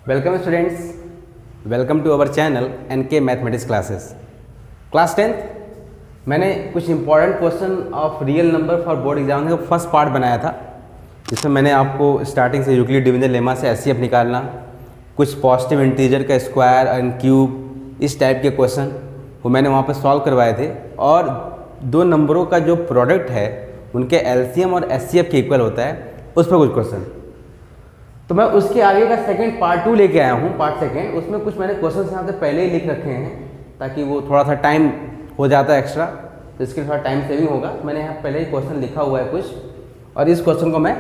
Welcome students, welcome to our channel NK mathematics classes. Class 10th मैंने कुछ important question of real number for board exam का first part बनाया था, जिसमें मैंने आपको स्टार्टिंग से यूक्लिड डिवीजन लेमा से एचसीएफ निकालना, कुछ पॉजिटिव इंटीजर का स्क्वायर एंड क्यूब, इस टाइप के क्वेश्चन वो मैंने वहाँ पर सॉल्व करवाए थे। और दो नंबरों का जो प्रोडक्ट है उनके एलसीएम और एचसीएफ के इक्वल होता है, उस पर कुछ क्वेश्चन। तो मैं उसके आगे का सेकंड पार्ट 2 लेके आया हूँ, पार्ट सेकंड। उसमें कुछ मैंने क्वेश्चन यहाँ से पहले ही लिख रखे हैं ताकि वो थोड़ा सा टाइम हो जाता है एक्स्ट्रा, तो इसके थोड़ा टाइम सेविंग होगा। मैंने यहाँ पहले ही क्वेश्चन लिखा हुआ है कुछ, और इस क्वेश्चन को मैं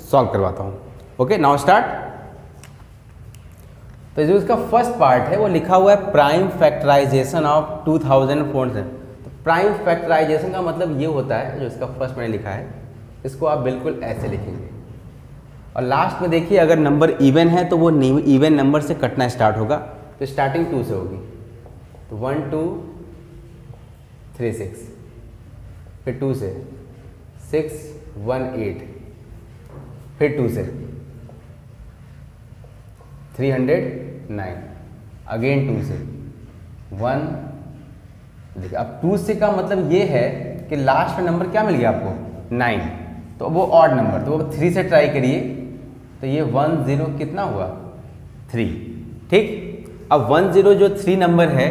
सॉल्व करवाता हूँ। Okay, now start. तो जो इसका फर्स्ट पार्ट है वो लिखा हुआ है प्राइम फैक्टराइजेशन ऑफ 2400। तो प्राइम फैक्टराइजेशन का मतलब ये होता है, जो इसका फर्स्ट मैंने लिखा है इसको आप बिल्कुल ऐसे लिखेंगे, और लास्ट में देखिए अगर नंबर इवन है तो वो इवन नंबर से कटना स्टार्ट होगा। तो स्टार्टिंग 2 से होगी, तो 1 2 3 6, फिर 2 से 6 1 8, फिर 2 से 309, अगेन 2 से 1। देखिए अब 2 से का मतलब ये है कि लास्ट में नंबर क्या मिल गया आपको 9, तो वो ऑड नंबर, तो वो 3 से ट्राई करिए, तो ये 1 0 कितना हुआ 3। ठीक, अब 1 0 जो 3 नंबर है,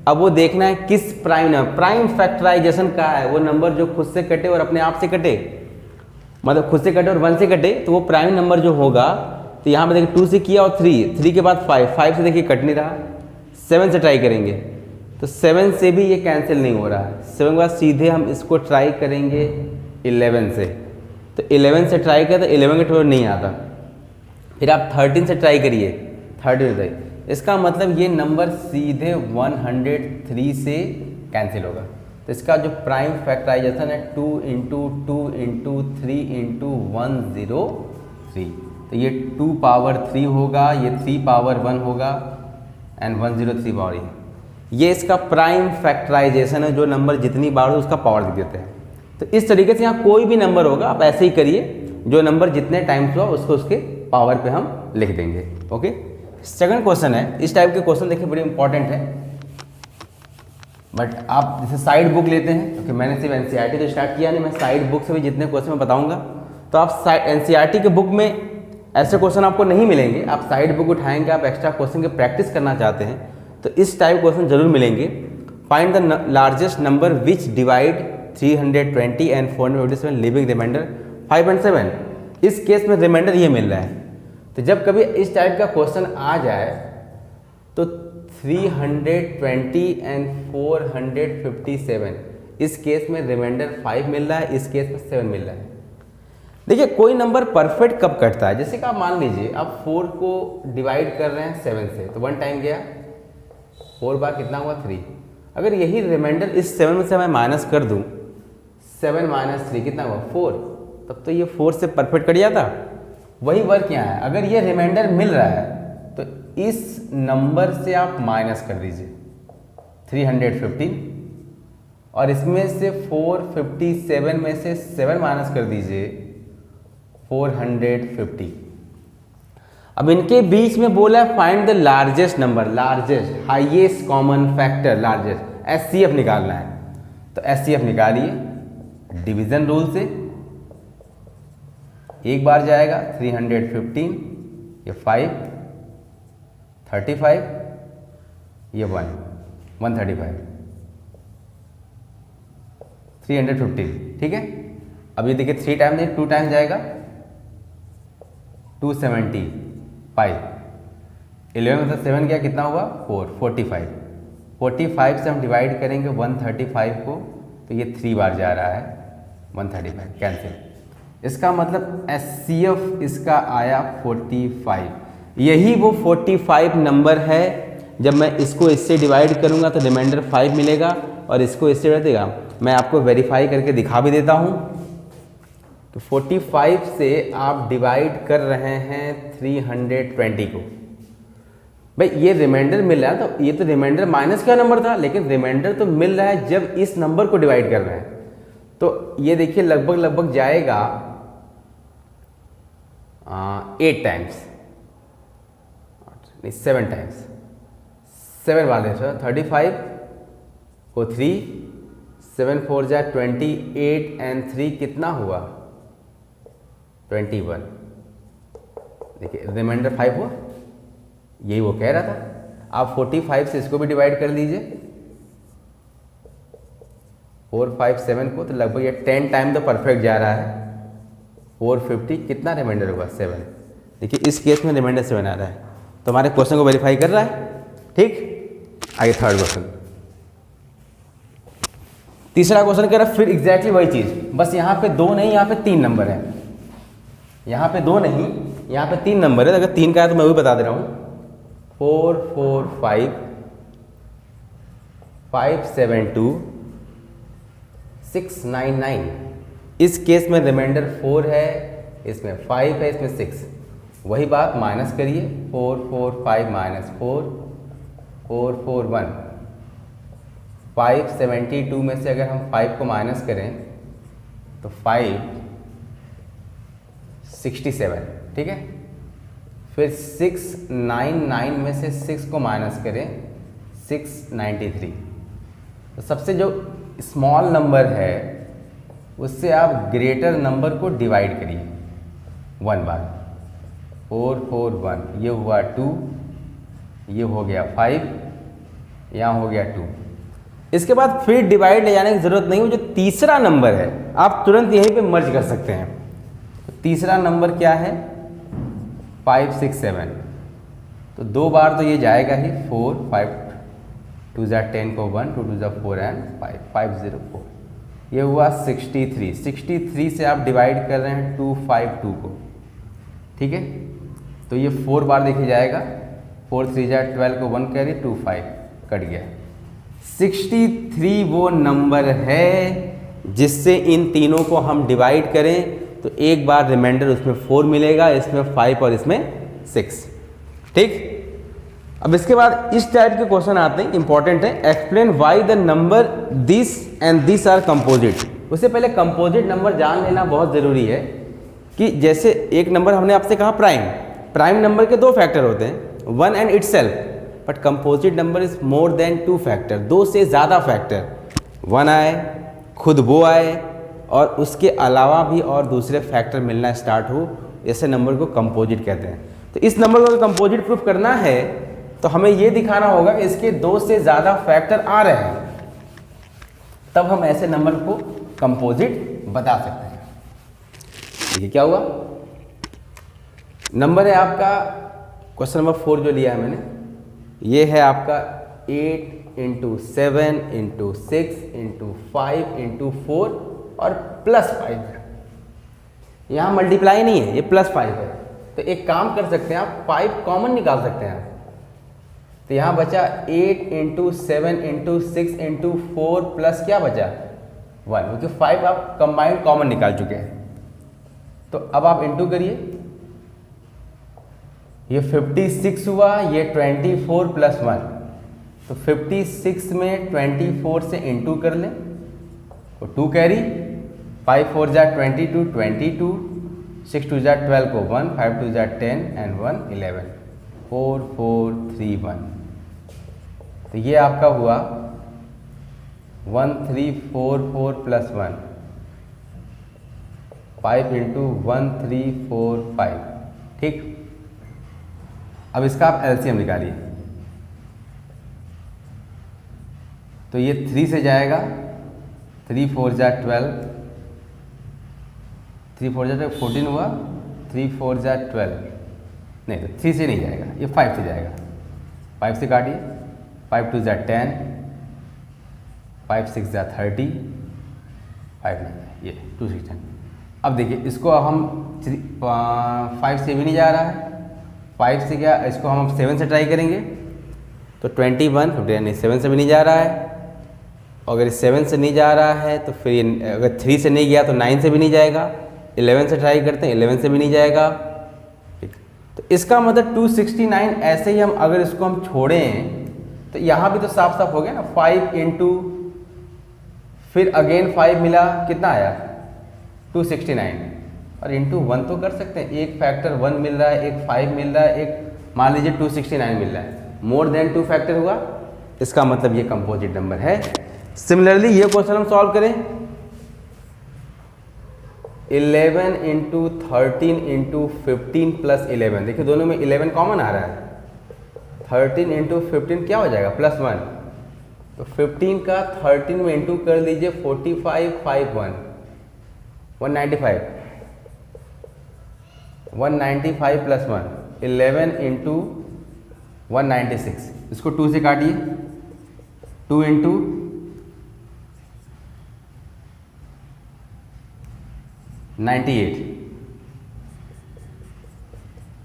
अब वो देखना है किस प्राइम नंबर। प्राइम फैक्टराइजेशन का है वो नंबर जो खुद से कटे और अपने आप से कटे, मतलब खुद से कटे और 1 से कटे, तो वो प्राइम नंबर जो होगा। तो यहाँ पे देखिए 2 से किया और 3 के बाद 5 से देखिए कट नहीं रहा। 7 से ट्राई करेंगे तो 7 से भी ये कैंसिल नहीं हो रहा है। 7 के बाद सीधे हम इसको ट्राई करेंगे 11 से, तो 11 से ट्राई करें तो 11 के टोटल नहीं आता। फिर आप 13 से ट्राई करिए, 13 से, इसका मतलब ये नंबर सीधे 103 से कैंसिल होगा। तो इसका जो प्राइम फैक्टराइजेशन है 2 × 2 × 3 × 103, तो ये 2 पावर 3 होगा, ये 3 पावर 1 होगा, एंड 103 पावर ये इसका प्राइम फैक्टराइजेशन है। जो नंबर जितनी बार हो उसका पावर दे देते हैं। तो इस तरीके से यहाँ कोई भी नंबर होगा आप ऐसे ही करिए, जो नंबर जितने टाइम्स हुआ उसको उसके पावर पे हम लिख देंगे। ओके, सेकंड क्वेश्चन है, इस टाइप के क्वेश्चन देखिए बड़े इंपॉर्टेंट है, बट आप जैसे साइड बुक लेते हैं, क्योंकि मैंने सिर्फ एनसीईआरटी तो स्टार्ट किया नहीं, मैं साइड बुक से भी जितने क्वेश्चन मैं बताऊंगा। तो आप एनसीईआरटी के बुक में ऐसे क्वेश्चन आपको नहीं मिलेंगे, आप साइड बुक उठाएंगे, आप एक्स्ट्रा क्वेश्चन की प्रैक्टिस करना चाहते हैं तो इस टाइप क्वेश्चन जरूर मिलेंगे। Find the largest number which divide 320 and 457 leaving remainder 5 and 7। इस केस में रिमाइंडर ये मिल रहा है। तो जब कभी इस टाइप का क्वेश्चन आ जाए तो 320 एंड 457, इस केस में रिमाइंडर 5 मिल रहा है, इस केस में 7 मिल रहा है। देखिए कोई नंबर परफेक्ट कब कटता है, जैसे कि आप मान लीजिए आप 4 को डिवाइड कर रहे हैं 7 से, तो 1 टाइम गया, 4 बार कितना हुआ 3। अगर यही रिमाइंडर इस 7 में से मैं माइनस कर दूं, 7 - 3 कितना हुआ 4, तब तो ये 4 से परफेक्ट कट जाता। वही वर्क यहाँ है, अगर ये रिमाइंडर मिल रहा है तो इस नंबर से आप माइनस कर दीजिए 315, और इसमें से 457 में से 7 माइनस कर दीजिए 450। अब इनके बीच में बोला है find the largest number, largest highest common factor, largest HCF निकालना है। तो एचसीएफ निकालिए डिवीजन रूल से, एक बार जाएगा 315, ये 5, 35, ये 1, 135, 315। ठीक है, अब ये देखिए 3 टाइम नहीं 2 टाइम जाएगा 275, 11 में से 7 गया कितना हुआ 4, 45। 45 से हम डिवाइड करेंगे 135 को, तो ये 3 बार जा रहा है 135, कैंसिल। इसका मतलब एचसीएफ इसका आया 45। यही वो 45 नंबर है। जब मैं इसको इससे डिवाइड करूंगा तो रिमाइंडर 5 मिलेगा, और इसको इससे देगा। मैं आपको वेरीफाई करके दिखा भी देता हूं। तो 45 से आप डिवाइड कर रहे हैं 320 को, भाई ये रिमाइंडर मिल रहा है, तो ये तो रिमाइंडर माइनस का नंबर था, लेकिन रिमाइंडर तो मिल रहा है जब इस नंबर को डिवाइड कर रहे हैं। तो ये देखिए लगभग जाएगा 8 टाइम्स, नहीं 7 टाइम्स, 7 वाले सर 35 को 3, 7 4 जा 28 एंड 3 कितना हुआ 21। देखिए रिमाइंडर 5 हुआ, यही वो कह रहा था। आप 45 से इसको भी डिवाइड कर लीजिए 4 5 7 को, तो लगभग ये 10 टाइम तो परफेक्ट जा रहा है। 450 कितना रिमाइंडर हुआ 7। देखिए इस केस में रिमाइंडर 7 आ रहा है, तो हमारे क्वेश्चन को वेरीफाई कर रहा है। ठीक, आगे थर्ड क्वेश्चन। तीसरा क्वेश्चन कह रहा है फिर एग्जैक्टली वही चीज, बस यहाँ पे 2 नहीं, यहाँ पे 3 नंबर है। यहाँ पे 2 नहीं, यहाँ पे 3 नंबर है। अगर 3 का है तो मैं भी बता दे रहा हूँ। 4 4 5 5 7 2 6 9 9। इस केस में रिमाइंडर 4 है, इसमें 5 है, इसमें 6। वही बात माइनस करिए 4 4 5 माइनस 4 4 4 1। 572 में से अगर हम 5 को माइनस करें तो 5 67, ठीक है। फिर 699 में से 6 को माइनस करें 693। तो सबसे जो स्मॉल नंबर है उससे आप ग्रेटर नंबर को डिवाइड करिए 1 बार। 4 4 1, ये हुआ 2, ये हो गया 5, यहाँ हो गया 2। इसके बाद फिर डिवाइड ले जाने की ज़रूरत नहीं, वो जो तीसरा नंबर है आप तुरंत यहीं पे मर्ज कर सकते हैं। तो तीसरा नंबर क्या है 5 6 7। तो 2 बार तो ये जाएगा ही 4 5 2 जा 10 को 1 2 2 जा 4 एंड 5 504। ये हुआ 63। 63 से आप डिवाइड कर रहे हैं 252 को, ठीक है। तो ये 4 बार देखिए जाएगा। 4 3 जा 12 को 1 कैरी 2 5 कट गया। 63 वो नंबर है जिससे इन तीनों को हम डिवाइड करें तो एक बार रिमाइंडर उसमें 4 मिलेगा, इसमें 5 और इसमें 6, ठीक। अब इसके बाद इस टाइप के क्वेश्चन आते हैं, इंपॉर्टेंट है। Explain why the number this and this are composite. उससे पहले कंपोजिट नंबर जान लेना बहुत ज़रूरी है कि जैसे एक नंबर हमने आपसे कहा प्राइम नंबर के 2 फैक्टर होते हैं, 1 and itself. But composite number is more than 2 factor, 2 से ज़्यादा फैक्टर। 1 आए, खुद वो आए और उसके अलावा भी और दूसरे फैक्टर मिलना स्टार्ट हो, ऐसे नंबर को कंपोजिट कहते हैं। तो इस नंबर को कंपोजिट प्रूफ करना है तो हमें ये दिखाना होगा कि इसके 2 से ज़्यादा फैक्टर आ रहे हैं, तब हम ऐसे नंबर को कंपोजिट बता सकते हैं। ये क्या हुआ, नंबर है आपका क्वेश्चन नंबर 4 जो लिया है मैंने, ये है आपका 8 × 7 × 6 × 5 × 4 और +5 है। यहाँ मल्टीप्लाई नहीं है, ये +5 है। तो एक काम कर सकते हैं आप, 5 कॉमन निकाल सकते हैं। तो यहाँ बचा 8 × 7 × 6 × 4 प्लस क्या बचा 1, क्योंकि 5 आप कंबाइंड कॉमन निकाल चुके हैं। तो अब आप इंटू करिए, ये 56 हुआ, ये 24 + 1। तो 56 में 24 से इंटू कर लें तो 2 कैरी, 5 4 जा 22 22, 6 2 जा 12 को 1, 5 2 जा 10 एंड 1 11, 4 4 3 1। तो ये आपका हुआ 1344 + 1, 5 × 1345, ठीक। अब इसका आप एलसीएम निकालिए। तो ये 3 से जाएगा, 3 4 जा 12, 3 4 जा 14 हुआ, 3 4 जा 12, नहीं तो 3 से नहीं जाएगा, ये 5 से जाएगा। 5 से काटिए, 5 2 जा 10, 5 6 जा 30, 5 नहीं, ये 2 6 10। अब देखिए इसको हम 5 से भी नहीं जा रहा है, 5 से क्या, इसको हम 7 से ट्राई करेंगे तो 21 नहीं, 7 से भी नहीं जा रहा है। अगर 7 से नहीं जा रहा है तो फिर अगर 3 से नहीं गया तो 9 से भी नहीं जाएगा। 11 से ट्राई करते हैं, 11 से भी नहीं जाएगा, ठीक। तो इसका मतलब 269। ऐसे ही हम अगर इसको हम छोड़ें तो यहाँ भी तो साफ साफ हो गया ना, 5 × फिर अगेन 5 मिला, कितना आया 269, और इंटू 1 तो कर सकते हैं। एक फैक्टर 1 मिल रहा है, एक 5 मिल रहा है, एक मान लीजिए 269 मिल रहा है, मोर देन 2 फैक्टर हुआ, इसका मतलब ये कंपोजिट नंबर है। सिमिलरली ये क्वेश्चन हम सॉल्व करें, 11 इंटू 13 इंटू 15 प्लस 11, देखिए दोनों में 11 कॉमन आ रहा है, 13 इंटू 15 क्या हो जाएगा +1, तो 15 का 13 में इंटू कर लीजिए 45 5 1 195 195 प्लस 1 11 इंटू 196, इसको 2 से काटिए, 2 इंटू 98,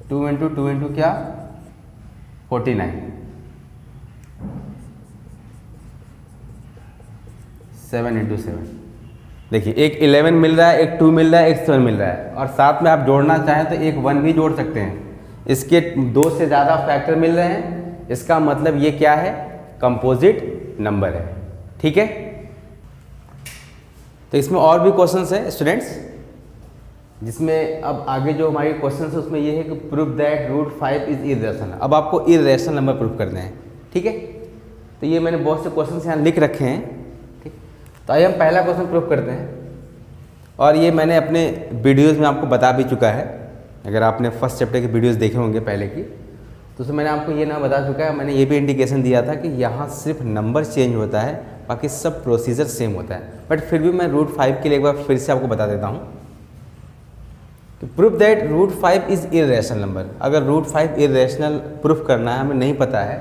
2 इंटू 2 इंटू क्या 49, 7 इंटू 7, देखिए एक 11 मिल रहा है, एक 2 मिल रहा है, एक 7 मिल रहा है, और साथ में आप जोड़ना चाहें तो एक 1 भी जोड़ सकते हैं। इसके 2 से ज़्यादा फैक्टर मिल रहे हैं, इसका मतलब ये क्या है, कंपोजिट नंबर है। ठीक है, तो इसमें और भी क्वेश्चंस है स्टूडेंट्स, जिसमें अब आगे जो हमारे क्वेश्चंस है उसमें ये है कि प्रूव दैट √5 इज इर्रेशनल। अब आपको इर्रेशनल नंबर प्रूव करने हैं। ठीक है, तो ये मैंने बहुत से क्वेश्चंस यहाँ लिख रखे हैं। ठीक, तो आइए हम पहला क्वेश्चन प्रूव करते हैं, और ये मैंने अपने वीडियोज़ में आपको बता भी चुका है। अगर आपने फर्स्ट चैप्टर की वीडियोज़ देखे होंगे पहले की, तो उसमें मैंने आपको ये ना बता चुका है, मैंने ये भी इंडिकेशन दिया था कि यहाँ सिर्फ नंबर चेंज होता है, बाकी सब प्रोसीजर सेम होता है। बट फिर भी मैं √5 के लिए एक बार फिर से आपको बता देता हूँ कि proof that √5 is irrational number. अगर √5 इर्रेशनल प्रूफ करना है, हमें नहीं पता है,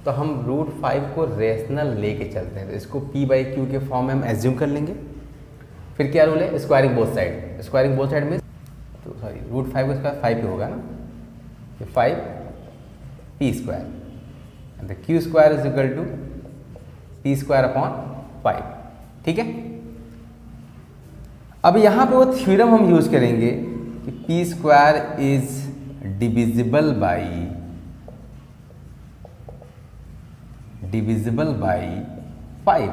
तो हम √5 को रेशनल लेके चलते हैं। तो इसको p/q के फॉर्म में हम एज्यूम कर लेंगे। फिर क्या रूल है, squaring both side. Squaring both side में तो सॉरी √5 का स्क्वायर 5 होगा ना, तो 5p², and q² is equal to p²/5। ठीक है, अब यहाँ पे वो थ्योरम हम यूज करेंगे कि p² is divisible by 5,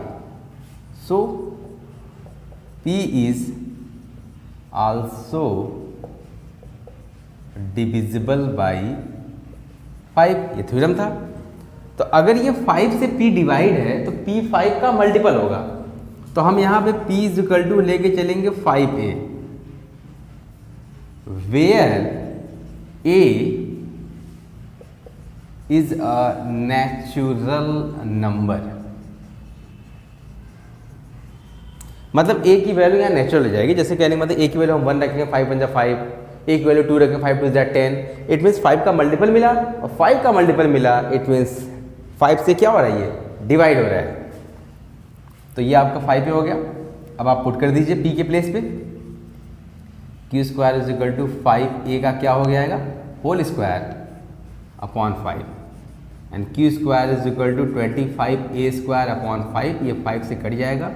so p is also divisible by 5, ये थ्योरम था। तो अगर ये 5 से p डिवाइड है तो p 5 का मल्टीपल होगा, तो हम यहाँ पे p इज इक्वल टू लेके चलेंगे 5a, where a is a natural number. मतलब a की वैल्यू यहाँ नेचुरल हो जाएगी। जैसे कहने का मतलब a की वैल्यू हम 1 रखेंगे, 5 × 5, a की वैल्यू 2 रखेंगे, 5 × 2 = 10। इट मीन्स 5 का मल्टीपल मिला, और 5 का मल्टीपल मिला, इट मीन्स 5 से क्या हो रहा है, ये डिवाइड हो रहा है। तो ये आपका 5 हो गया। अब आप पुट कर दीजिए p के प्लेस पे, q² is equal to 5a का क्या हो जाएगा, whole square upon 5, and q² is equal to 25a² upon 5, ये 5 से कट जाएगा,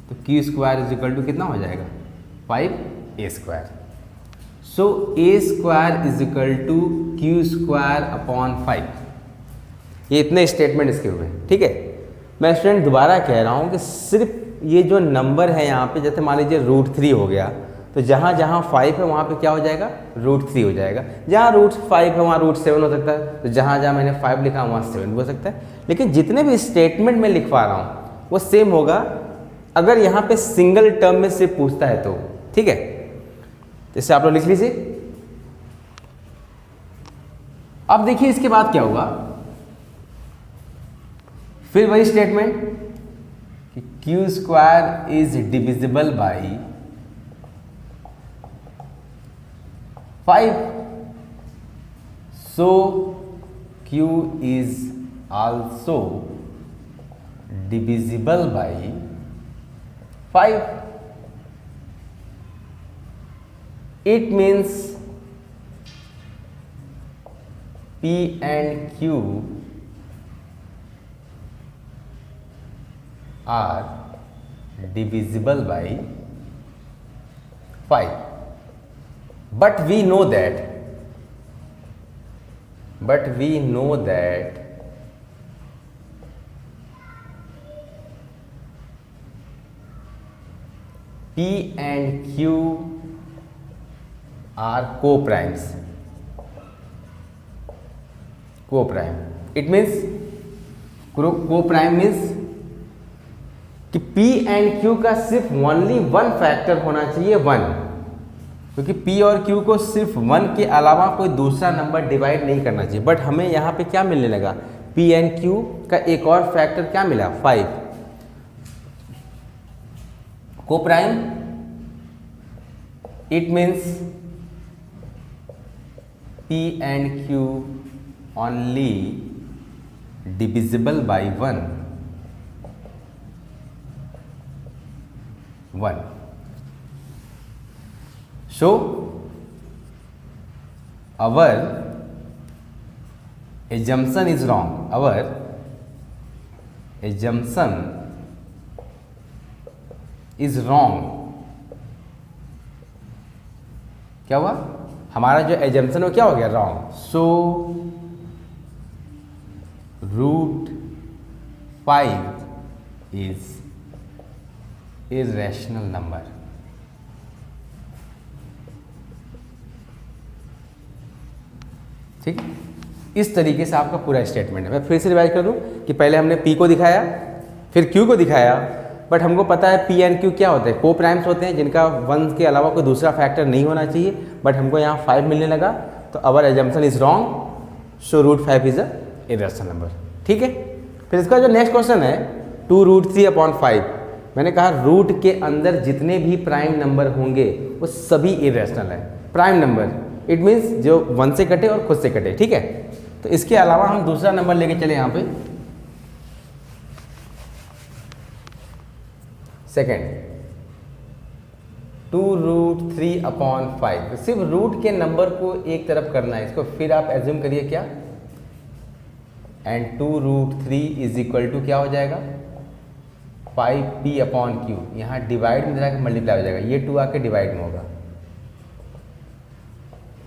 तो q² इज इक्वल टू कितना हो जाएगा, 5a²। So a² is equal to q² upon 5। ये इतने स्टेटमेंट इसके हुए। ठीक है, मैं स्टूडेंट दोबारा कह रहा हूँ कि सिर्फ ये जो नंबर है यहाँ पे, जैसे मान लीजिए √3 हो गया, तो जहाँ जहाँ 5 है वहाँ पे क्या हो जाएगा, √3 हो जाएगा। जहाँ √5 है वहाँ √7 हो सकता है, तो जहाँ जहाँ मैंने 5 लिखा वहाँ 7 हो सकता है। लेकिन जितने भी स्टेटमेंट में लिखवा रहा हूँ वो सेम होगा, अगर यहाँ पे सिंगल टर्म में से पूछता है तो। ठीक है, इसे आप लोग लिख लीजिए। अब देखिए इसके बाद क्या होगा, फिर वही स्टेटमेंट कि q² is divisible by 5, so q is also divisible by 5। It means p and q are divisible by 5, but we know that p and q are co-primes, को प्राइम। इट मीन्स को prime means कि P and Q का सिर्फ only one factor होना चाहिए 1, क्योंकि P और Q को सिर्फ 1 के अलावा कोई दूसरा नंबर डिवाइड नहीं करना चाहिए। बट हमें यहाँ पे क्या मिलने लगा, P एंड Q का एक और फैक्टर क्या मिला, 5। को prime it means P and Q only divisible by 1। So our assumption is wrong. Our assumption is wrong. क्या हुआ, हमारा जो assumption वो क्या हो गया, wrong. So √5 is irrational number. ठीक, इस तरीके से आपका पूरा स्टेटमेंट है। मैं फिर से रिवाइज कर दूं कि पहले हमने P को दिखाया, फिर Q को दिखाया, बट हमको पता है P एंड Q क्या होते हैं, को प्राइम्स होते हैं जिनका 1 के अलावा कोई दूसरा फैक्टर नहीं होना चाहिए। बट हमको यहाँ 5 मिलने लगा, तो our assumption is wrong, so √5 is a irrational number. ठीक है, फिर इसका जो नेक्स्ट क्वेश्चन है 2√3/5, मैंने कहा रूट के अंदर जितने भी प्राइम नंबर होंगे वो सभी इरेशनल है। प्राइम नंबर इट मीन्स जो 1 से कटे और खुद से कटे। ठीक है, तो इसके अलावा हम दूसरा नंबर लेके चले यहाँ पे, सेकेंड 2√3/5। सिर्फ रूट के नंबर को एक तरफ करना है इसको, फिर आप एज्यूम करिए क्या, एंड 2√3 इज इक्वल टू क्या हो जाएगा, 5p/q। यहाँ डिवाइड में जाकर मल्टीप्लाई हो जाएगा, ये 2 आके डिवाइड में होगा,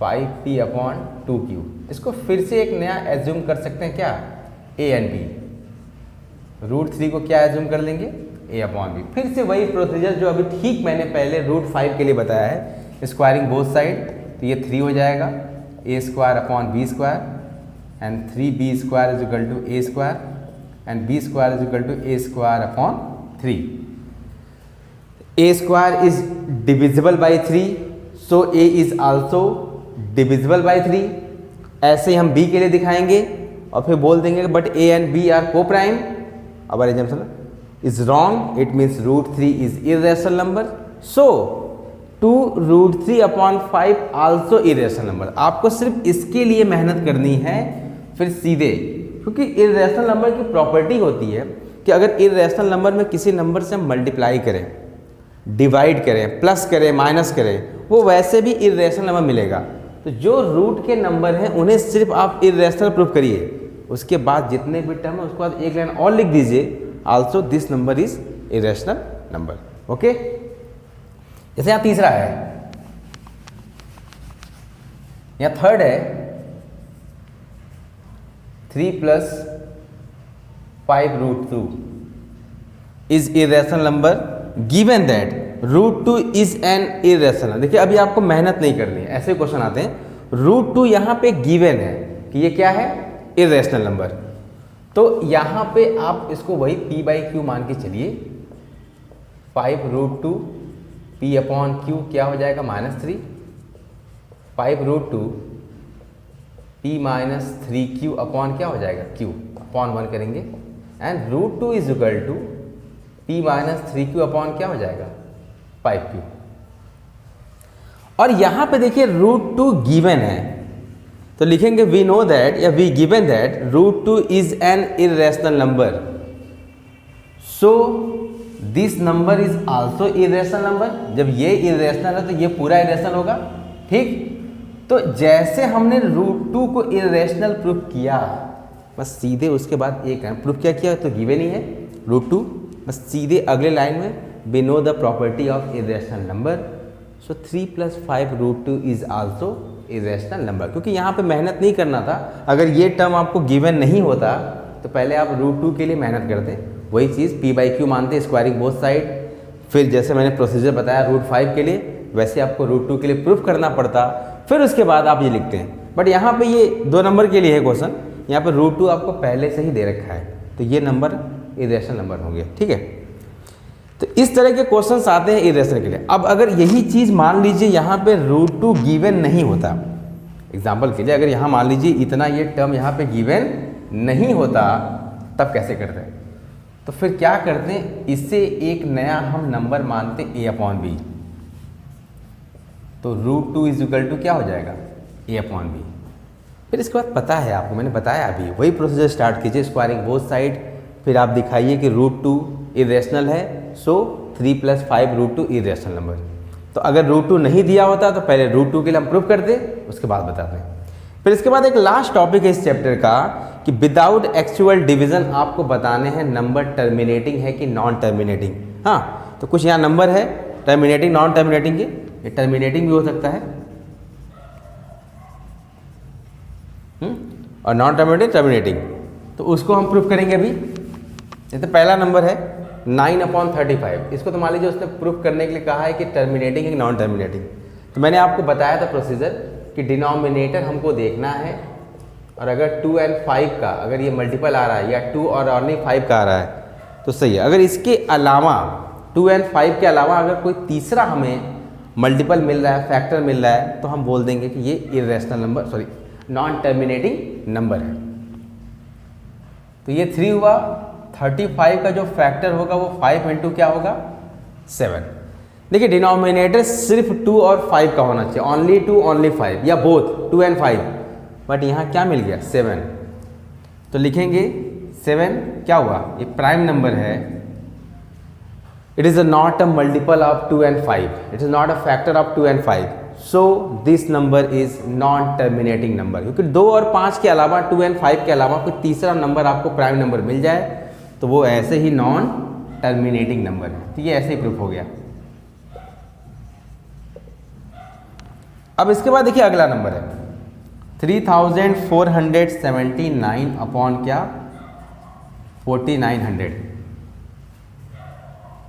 5p/2q। इसको फिर से एक नया एज्यूम कर सकते हैं क्या, a एंड b। √3 को क्या एज्यूम कर लेंगे, a/b। फिर से वही प्रोसीजर जो अभी ठीक मैंने पहले √5 के लिए बताया है, स्क्वायरिंग बोथ साइड, तो ये 3 हो जाएगा, a²/b² and 3b² is equal to a² and b² is equal to a²/3। a² is divisible by 3, so a is also divisible by 3। ऐसे ही हम b के लिए दिखाएंगे और फिर बोल देंगे but a and b are coprime. Our example is wrong, it means √3 is irrational number, so 2√3/5 also irrational number. आपको सिर्फ इसके लिए मेहनत करनी है फिर सीधे, क्योंकि इरेशनल नंबर की प्रॉपर्टी होती है कि अगर इरेशनल नंबर में किसी नंबर से हम मल्टीप्लाई करें, डिवाइड करें, प्लस करें, माइनस करें, वो वैसे भी इरेशनल नंबर मिलेगा। तो जो रूट के नंबर हैं उन्हें सिर्फ आप इरेशनल प्रूफ करिए, उसके बाद जितने भी टर्म है उसके बाद एक लाइन और लिख दीजिए, also this number is irrational number. Okay, जैसे यहाँ तीसरा है, यहाँ थर्ड है 3 + 5√2 is irrational number given that √2 is an irrational. देखिए अभी आपको मेहनत नहीं करनी है, ऐसे क्वेश्चन आते हैं, √2 यहाँ पे गिवन है कि ये क्या है, इरेशनल नंबर। तो यहाँ पे आप इसको वही p/q मान के चलिए, 5√2 p/q क्या हो जाएगा, -3, 5√2 p - 3q अपॉन क्या हो जाएगा, q अपॉन 1 करेंगे, and √2 is equal to p - 3q upon क्या हो जाएगा, 5q। और यहाँ पे देखिए √2 गिवन है, तो लिखेंगे वी नो दैट या we given that √2 is an irrational number, so this number is also irrational number. जब ये इरेशनल है तो ये पूरा इरेशनल होगा। ठीक, तो जैसे हमने √2 को इरेशनल प्रूफ किया, बस सीधे उसके बाद एक प्रूफ क्या किया, तो गिवन ही है √2, बस सीधे अगले लाइन में we know the property of irrational number, so 3 + 5√2 is also irrational number। क्योंकि यहाँ पे मेहनत नहीं करना था, अगर ये टर्म आपको गिवन नहीं होता तो पहले आप √2 के लिए मेहनत करते, वही चीज़ p/q मानते, स्क्वायरिंग बोथ साइड, फिर जैसे मैंने प्रोसीजर बताया √5 के लिए वैसे आपको √2 के लिए प्रूफ करना पड़ता, फिर उसके बाद आप ये लिखते हैं। बट यहाँ पे ये 2 नंबर के लिए है क्वेश्चन, यहाँ पर √2 आपको पहले से ही दे रखा है, तो ये नंबर इरेशनल नंबर हो गया। ठीक है, तो इस तरह के क्वेश्चंस आते हैं इरेशनल के लिए। अब अगर यही चीज़ मान लीजिए यहाँ पे √2 गिवन नहीं होता, एग्जाम्पल के लिए अगर यहाँ मान लीजिए इतना ये टर्म यहाँ पे गिवन नहीं होता, तब कैसे करते हैं? तो फिर क्या करते हैं, इससे एक नया हम नंबर मानते a/b। तो √2 = क्या हो जाएगा, a/b। फिर इसके बाद पता है आपको, मैंने बताया अभी, वही प्रोसीजर स्टार्ट कीजिए, स्क्वायरिंग बोथ साइड, फिर आप दिखाइए कि √2 इरेशनल है, सो 3 + 5 √2 इरेशनल नंबर। तो अगर √2 नहीं दिया होता तो पहले √2 के लिए हम प्रूफ करते, उसके बाद बताते हैं। फिर इसके बाद एक लास्ट टॉपिक है इस चैप्टर का कि विदाउट एक्चुअल डिवीजन आपको बताने हैं नंबर टर्मिनेटिंग है कि नॉन टर्मिनेटिंग। हाँ, तो कुछ यहाँ नंबर है टर्मिनेटिंग नॉन टर्मिनेटिंग के, ये टर्मिनेटिंग भी हो सकता है और नॉन टर्मिनेटिंग, तो उसको हम प्रूफ करेंगे अभी। जैसे पहला नंबर है 9/35, इसको तो मान लीजिए उसने प्रूफ करने के लिए कहा है कि टर्मिनेटिंग है कि नॉन टर्मिनेटिंग। तो मैंने आपको बताया था प्रोसीजर कि डिनोमिनेटर हमको देखना है, और अगर 2 और 5 का अगर ये मल्टीपल आ रहा है या 2 और ओनली 5 का आ रहा है तो सही है। अगर इसके अलावा 2 और 5 के अलावा अगर कोई तीसरा हमें मल्टीपल मिल रहा है, फैक्टर मिल रहा है, तो हम बोल देंगे कि ये irrational number, sorry non terminating number है। तो ये 3 हुआ। 35 का जो फैक्टर होगा वो 5 × क्या होगा, 7। देखिए डिनोमिनेटर सिर्फ 2 और 5 का होना चाहिए, ओनली 2 ओनली 5 या बोथ 2 और 5, बट यहाँ क्या मिल गया 7। तो लिखेंगे 7 क्या हुआ, ये प्राइम नंबर है, it is not a multiple of 2 और 5, it is not a factor of 2 और 5, सो this number is non terminating number. क्योंकि 2 और 5 के अलावा 2 और 5 के अलावा कोई तीसरा नंबर आपको प्राइम नंबर मिल जाए तो वो ऐसे ही नॉन टर्मिनेटिंग नंबर है। तो ये ऐसे ही प्रूफ हो गया। अब इसके बाद देखिए अगला नंबर है 3479 अपॉन क्या 4900।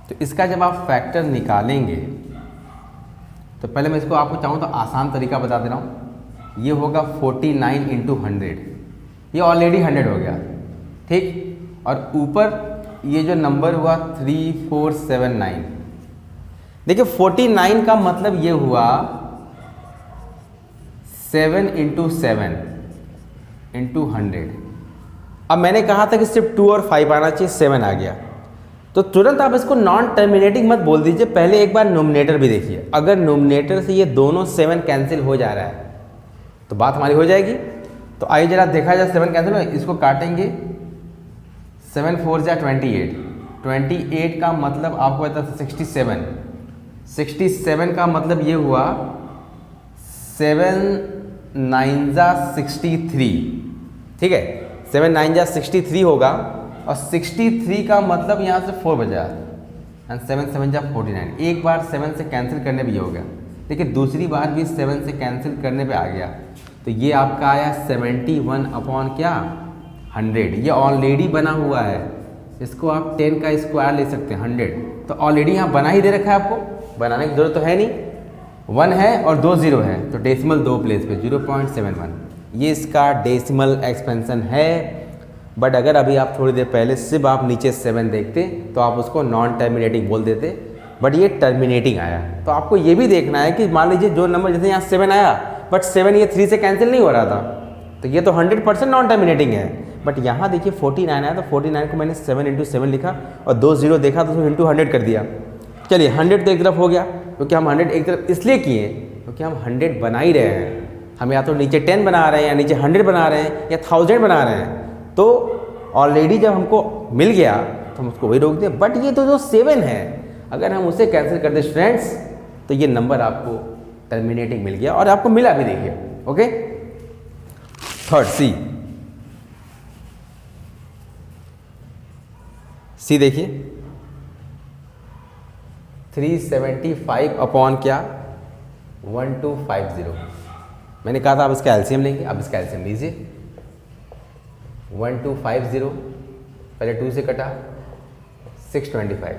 तो इसका जब आप फैक्टर निकालेंगे तो पहले मैं इसको आपको चाहूँ तो आसान तरीका बता दे रहा हूँ। ये होगा 49 × 100, ये ऑलरेडी 100 हो गया, ठीक। और ऊपर ये जो नंबर हुआ 3479, देखिए 49 का मतलब ये हुआ 7 × 7 × 100। अब मैंने कहा था कि सिर्फ 2 और 5 आना चाहिए, 7 आ गया। तो तुरंत आप इसको नॉन टर्मिनेटिंग मत बोल दीजिए, पहले एक बार नोमिनेटर भी देखिए। अगर नोमिनेटर से ये दोनों 7 कैंसिल हो जा रहा है तो बात हमारी हो जाएगी। तो आइए जरा देखा जाए 7 कैंसिल हो, इसको काटेंगे, 7 × 4 = 28, 28 का मतलब आपको पता है 67, 67 का मतलब ये हुआ 7 × 9 = 63, ठीक है, 7 × 9 = 63 होगा। और 63 का मतलब यहाँ से 4 बचा, एंड 7 × 7 = 49। एक बार 7 से कैंसिल करने भी हो गया, देखिए दूसरी बार भी 7 से कैंसिल करने पे आ गया। तो ये आपका आया 71 अपॉन क्या 100। ये ऑलरेडी बना हुआ है, इसको आप 10 का स्क्वायर ले सकते हैं 100। तो ऑलरेडी यहाँ बना ही दे रखा है, आपको बनाने की जरूरत तो है नहीं। 1 है और 2 0 है, तो डेसिमल 2 प्लेस पे 0.71, ये इसका डेसिमल एक्सपेंशन है। बट अगर अभी आप थोड़ी देर पहले सिर्फ आप नीचे 7 देखते तो आप उसको नॉन टर्मिनेटिंग बोल देते, बट ये टर्मिनेटिंग आया। तो आपको ये भी देखना है कि मान लीजिए जो नंबर जैसे यहाँ 7 आया, बट 7 ये 3 से कैंसिल नहीं हो रहा था, तो ये तो 100% नॉन टर्मिनेटिंग है। बट यहाँ देखिए 49 आया, तो 49 को मैंने 7 × 7 लिखा और 2 0 देखा तो उसको × 100 कर दिया। चलिए 100 तो एक तरफ हो गया, क्योंकि हम 100 एक तरफ इसलिए किए क्योंकि हम 100 बना ही रहे हैं। हम या तो नीचे 10 बना रहे हैं, या नीचे 100 बना रहे हैं, या 1000 बना रहे हैं। तो ऑलरेडी जब हमको मिल गया तो हम उसको वही रोक दें। बट ये तो जो 7 है, अगर हम उसे कैंसिल कर दें स्टूडेंट्स, तो ये नंबर आपको टर्मिनेटिंग मिल गया और आपको मिला भी, देखिए। ओके, थर्ड सी देखिए 375 अपॉन क्या 1250। मैंने कहा था आप इसका एलसीएम लेंगे, अब इसका एलसीएम लीजिए। 1250 पहले 2 से कटा 625,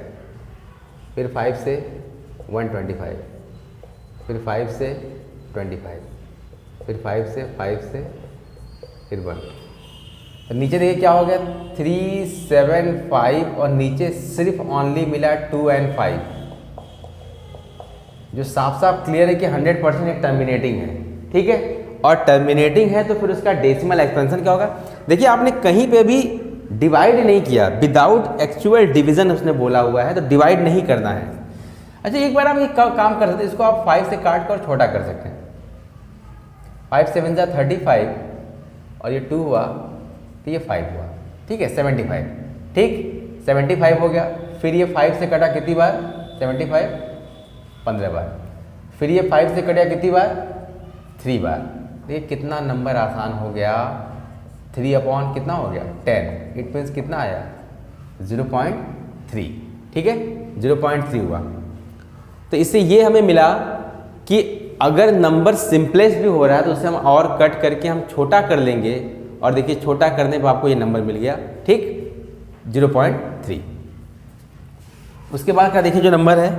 फिर 5 से 125, फिर 5 से 25, फिर 5 से फिर 1, तो नीचे देखिए क्या हो गया 3, 7, 5 और नीचे सिर्फ ओनली मिला 2 and 5, जो साफ साफ क्लियर है कि 100% एक टर्मिनेटिंग है। ठीक है, और टर्मिनेटिंग है तो फिर उसका डेसिमल एक्सपेंशन क्या होगा। देखिए आपने कहीं पे भी डिवाइड नहीं किया, विदाउट एक्चुअल डिवीजन उसने बोला हुआ है, तो डिवाइड नहीं करना है। अच्छा एक बार आप ये काम कर सकते हैं, इसको आप 5 से काट कर छोटा कर सकते हैं। 5 7 जा 35 और ये 2 हुआ तो ये 5 हुआ। ठीक है 75, ठीक 75 हो गया। फिर ये 5 से कटा कितनी बार 75, 15 बार। फिर ये 5 से कटा कितनी बार 3 बार। देखिए कितना नंबर आसान हो गया, 3 अपॉन कितना हो गया 10, इट मीन्स कितना आया 0.3। ठीक है 0.3 हुआ। तो इससे ये हमें मिला कि अगर नंबर सिंपलेस्ट भी हो रहा है तो उसे हम और कट करके हम छोटा कर लेंगे, और देखिए छोटा करने पर आपको ये नंबर मिल गया। ठीक 0.3। उसके बाद का देखिए जो नंबर है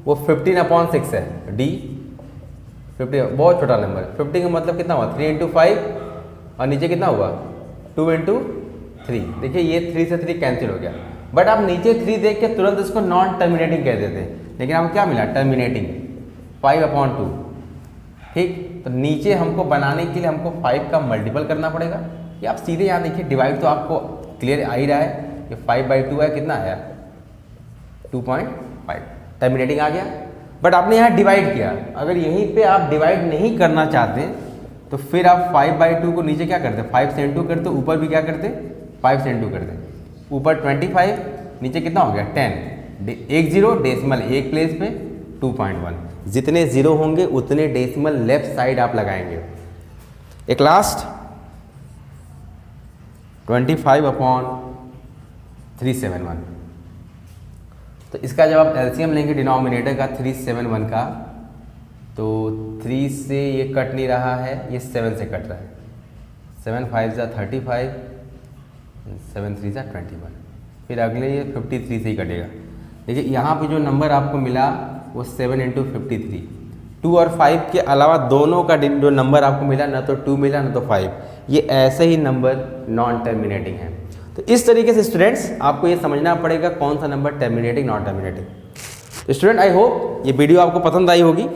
वो 15/6 है, डी 50, बहुत छोटा नंबर। 50 का मतलब कितना हुआ 3 × 5 और नीचे कितना हुआ 2 × 3। देखिए ये 3 से 3 कैंसिल हो गया, बट आप नीचे 3 देख के तुरंत इसको नॉन टर्मिनेटिंग कह देते हैं, लेकिन आपको क्या मिला टर्मिनेटिंग 5/2। ठीक, तो नीचे हमको बनाने के लिए हमको 5 का मल्टीपल करना पड़ेगा। ये आप सीधे यहाँ देखिए डिवाइड तो आपको क्लियर आ ही रहा है, ये 5/2 है, कितना आया 2.5, टर्मिनेटिंग आ गया। बट आपने यहाँ डिवाइड किया, अगर यहीं पे आप डिवाइड नहीं करना चाहते तो फिर आप 5/2 को नीचे क्या करते 5 से 2 करते, ऊपर भी क्या करते 5 से 2 करते। ऊपर 25, नीचे कितना हो गया 10, 1 0 डेसिमल एक प्लेस पे 2.1। जितने जीरो होंगे उतने डेसिमल लेफ्ट साइड आप लगाएंगे। एक लास्ट 25/371। तो इसका जब आप एलसीएम लेंगे डिनोमिनेटर का 371 का, तो 3 से ये कट नहीं रहा है, ये 7 से कट रहा है। 7 5 जा 35, 7 3 जा 21। फिर अगले ये 53 से ही कटेगा। देखिए यहाँ पे जो नंबर आपको मिला वो 7 × 53। 2 और 5 के अलावा दोनों का जो नंबर आपको मिला, ना तो 2 मिला ना तो 5, ये ऐसे ही नंबर नॉन टर्मिनेटिंग है। तो इस तरीके से स्टूडेंट्स आपको ये समझना पड़ेगा कौन सा नंबर टर्मिनेटिंग नॉन टर्मिनेटिंग। तो स्टूडेंट आई होप ये वीडियो आपको पसंद आई होगी।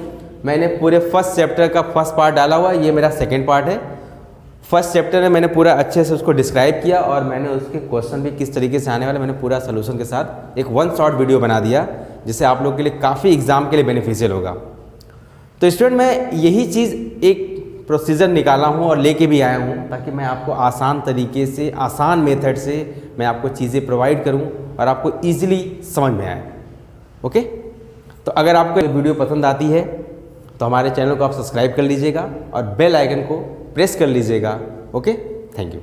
मैंने पूरे फर्स्ट चैप्टर का फर्स्ट पार्ट डाला हुआ है, ये मेरा सेकेंड पार्ट है। फर्स्ट चैप्टर में मैंने पूरा अच्छे से उसको डिस्क्राइब किया और मैंने उसके क्वेश्चन भी किस तरीके से आने वाले मैंने पूरा सोल्यूशन के साथ एक 1 शॉट वीडियो बना दिया, जिससे आप लोग के लिए काफ़ी एग्जाम के लिए बेनिफिशियल होगा। तो स्टूडेंट मैं यही चीज़ एक प्रोसीजर निकाला हूँ और लेके भी आया हूँ, ताकि मैं आपको आसान तरीके से आसान मेथड से मैं आपको चीज़ें प्रोवाइड करूँ और आपको ईजिली समझ में आए। ओके, तो अगर आपको वीडियो पसंद आती है तो हमारे चैनल को आप सब्सक्राइब कर लीजिएगा और बेल आइकन को प्रेस कर लीजिएगा। Okay, thank you.